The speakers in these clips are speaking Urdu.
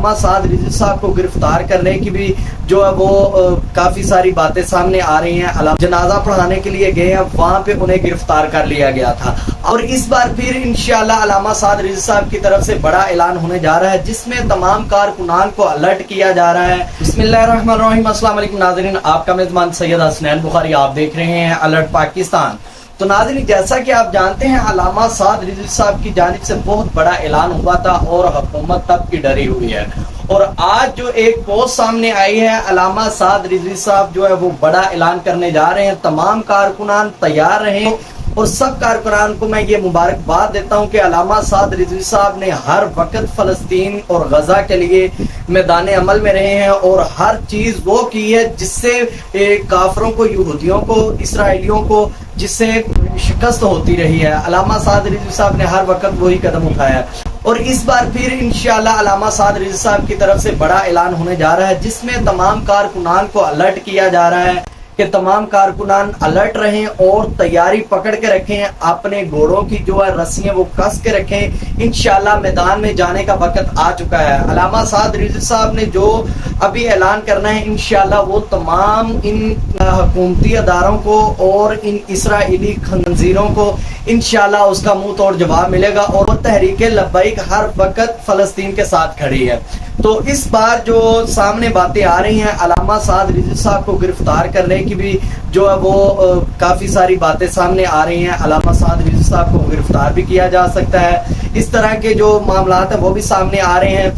علامہ سعد رضوی صاحب کو گرفتار کرنے کی بھی جو ہے وہ کافی ساری باتیں سامنے آ رہی ہیں۔ جنازہ پڑھانے کے لیے گئے ہیں، وہاں پہ انہیں گرفتار کر لیا گیا تھا، اور اس بار پھر انشاءاللہ علامہ سعد رضوی صاحب کی طرف سے بڑا اعلان ہونے جا رہا ہے، جس میں تمام کارکنان کو الرٹ کیا جا رہا ہے۔ بسم اللہ الرحمن الرحیم۔ السلام علیکم ناظرین، آپ کا میزبان سید حسنین بخاری، آپ دیکھ رہے ہیں الرٹ پاکستان۔ تو ناظرین، جیسا کہ آپ جانتے ہیں علامہ سعد رضوی صاحب کی جانب سے بہت بڑا اعلان ہوا تھا اور حکومت تب کی ڈری ہوئی ہے، اور آج جو ایک پوسٹ سامنے آئی ہے، علامہ سعد رضوی صاحب جو ہے وہ بڑا اعلان کرنے جا رہے ہیں۔ تمام کارکنان تیار رہیں، اور سب کارکنان کو میں یہ مبارکباد دیتا ہوں کہ علامہ سعد رضوی صاحب نے ہر وقت فلسطین اور غزہ کے لیے میدان عمل میں رہے ہیں، اور ہر چیز وہ کی ہے جس سے کافروں کو، یہودیوں کو، اسرائیلیوں کو جس سے شکست ہوتی رہی ہے۔ علامہ سعد رضوی صاحب نے ہر وقت وہی قدم اٹھایا ہے، اور اس بار پھر انشاءاللہ علامہ سعد رضوی صاحب کی طرف سے بڑا اعلان ہونے جا رہا ہے، جس میں تمام کارکنان کو الرٹ کیا جا رہا ہے کہ تمام کارکنان الرٹ رہیں اور تیاری پکڑ کے رکھیں، اپنے گھوڑوں کی جو ہے رسیاں وہ کس کے رکھیں۔ انشاءاللہ میدان میں جانے کا وقت آ چکا ہے۔ علامہ سعد رضوی صاحب نے جو ابھی اعلان کرنا ہے، انشاءاللہ وہ تمام ان حکومتی اداروں کو اور ان اسرائیلی خنزیروں کو انشاءاللہ اس کا منہ توڑ جواب ملے گا، اور وہ تحریک لبیک ہر وقت فلسطین کے ساتھ کھڑی ہے۔ تو اس بار جو سامنے باتیں آ رہی ہیں، علامہ سعد رضوی صاحب کو گرفتار کرنے کی بھی جو ہے وہ کافی ساری باتیں سامنے آ رہی ہیں۔ علامہ سعد رضوی صاحب کو گرفتار بھی کیا جا سکتا ہے، اس طرح کے جو معاملات ہیں وہ بھی سامنے آ رہے ہیں۔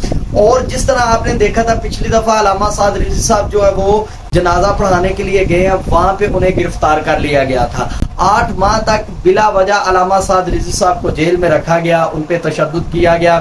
اور جس طرح آپ نے دیکھا تھا پچھلی دفعہ علامہ سعد رضوی صاحب جو ہے وہ جنازہ پڑھانے کے لیے گئے ہیں، وہاں پہ انہیں گرفتار کر لیا گیا تھا۔ 8 ماہ تک بلا وجہ علامہ سعد رضوی صاحب کو جیل میں رکھا گیا، ان پہ تشدد کیا گیا،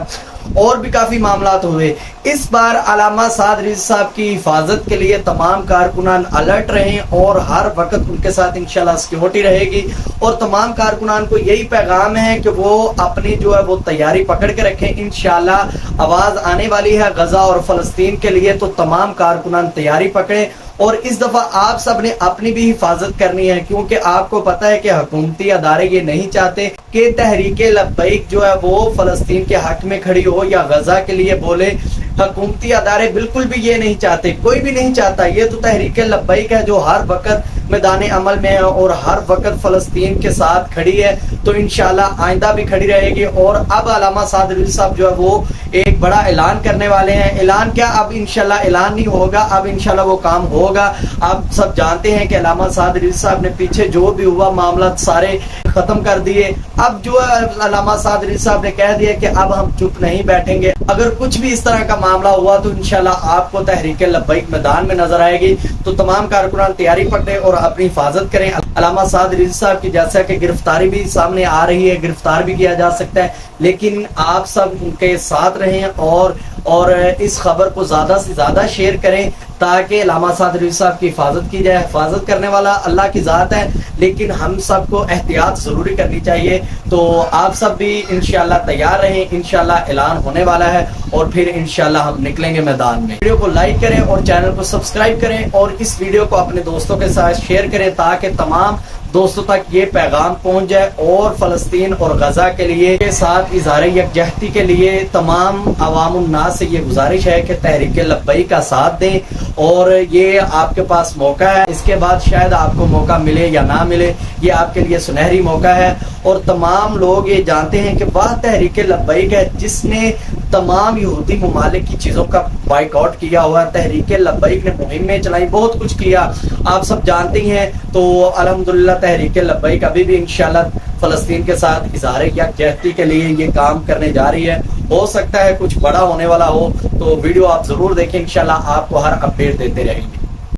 اور بھی کافی معاملات ہوئے۔ اس بار علامہ سعد رضوی صاحب کی حفاظت کے لیے تمام کارکنان الرٹ رہیں، اور ہر وقت ان کے ساتھ انشاءاللہ سیکیورٹی رہے گی، اور تمام کارکنان کو یہی پیغام ہے کہ وہ اپنی جو ہے وہ تیاری پکڑ کے رکھیں۔ انشاءاللہ آواز آنے والی ہے غزہ اور فلسطین کے لیے، تو تمام کارکنان تیاری پکڑیں، اور اس دفعہ آپ سب نے اپنی بھی حفاظت کرنی ہے، کیونکہ آپ کو پتہ ہے کہ حکومتی ادارے یہ نہیں چاہتے کہ تحریک لبیک جو ہے وہ فلسطین کے حق میں کھڑی ہو یا غزہ کے لیے بولے۔ حکومتی ادارے بالکل بھی یہ نہیں چاہتے، کوئی بھی نہیں چاہتا۔ یہ تو تحریک لبیک ہے جو ہر وقت میدان عمل میں ہے اور ہر وقت فلسطین کے ساتھ کھڑی ہے، تو انشاءاللہ آئندہ بھی کھڑی رہے گی۔ اور اب علامہ سعد رضوی صاحب جو ہے وہ ایک بڑا اعلان کرنے والے ہیں۔ اعلان کیا، اب انشاءاللہ اعلان نہیں ہوگا، اب انشاءاللہ وہ کام ہوگا۔ آپ سب جانتے ہیں کہ علامہ سعد رضوی صاحب نے پیچھے جو بھی ہوا معاملات سارے ختم کر دیے۔ اب جو علامہ سعد رضوی صاحب نے کہہ دیا کہ اب ہم چپ نہیں بیٹھیں گے، اگر کچھ بھی اس طرح کا معاملہ ہوا تو انشاءاللہ آپ کو تحریک لبیک میدان میں نظر آئے گی۔ تو تمام کارکنان تیاری پکڑیں اور اپنی حفاظت کریں۔ علامہ سعد رضوی صاحب کی جیسا کہ گرفتاری بھی سامنے آ رہی ہے، گرفتار بھی کیا جا سکتا ہے، لیکن آپ سب ان کے ساتھ رہیں اور اس خبر کو زیادہ سے زیادہ شیئر کریں، تاکہ علامہ سعد رضوی صاحب کی حفاظت کی جائے۔ حفاظت کرنے والا اللہ کی ذات ہے، لیکن ہم سب کو احتیاط ضروری کرنی چاہیے۔ تو آپ سب بھی انشاءاللہ تیار رہیں، انشاءاللہ اعلان ہونے والا ہے، اور پھر انشاءاللہ ہم نکلیں گے میدان میں۔ ویڈیو کو لائک کریں اور چینل کو سبسکرائب کریں، اور اس ویڈیو کو اپنے دوستوں کے ساتھ شیئر کریں، تاکہ تمام دوستوں تک یہ پیغام پہنچ جائے، اور فلسطین اور غزہ کے لیے کے ساتھ اظہار یکجہتی کے لیے تمام عوام الناس سے یہ گزارش ہے کہ تحریک لبیک کا ساتھ دیں، اور یہ آپ کے پاس موقع ہے۔ اس کے بعد شاید آپ کو موقع ملے یا نہ ملے، یہ آپ کے لیے سنہری موقع ہے، اور تمام لوگ یہ جانتے ہیں کہ وہ تحریک لبیک ہے جس نے تمام یہودی ممالک کی چیزوں کا بائیکاٹ کیا ہوا ہے۔ تحریک لبیک نے مہمیں چلائی، بہت کچھ کیا، آپ سب جانتے ہی ہیں۔ تو الحمدللہ تحریک لبیک ابھی بھی انشاءاللہ فلسطین کے ساتھ اظہار یکجہتی کے لیے یہ کام کرنے جا رہی ہے۔ ہو سکتا ہے کچھ بڑا ہونے والا ہو، تو ویڈیو آپ ضرور دیکھیں، انشاءاللہ آپ کو ہر اپڈیٹ دیتے رہیں گے۔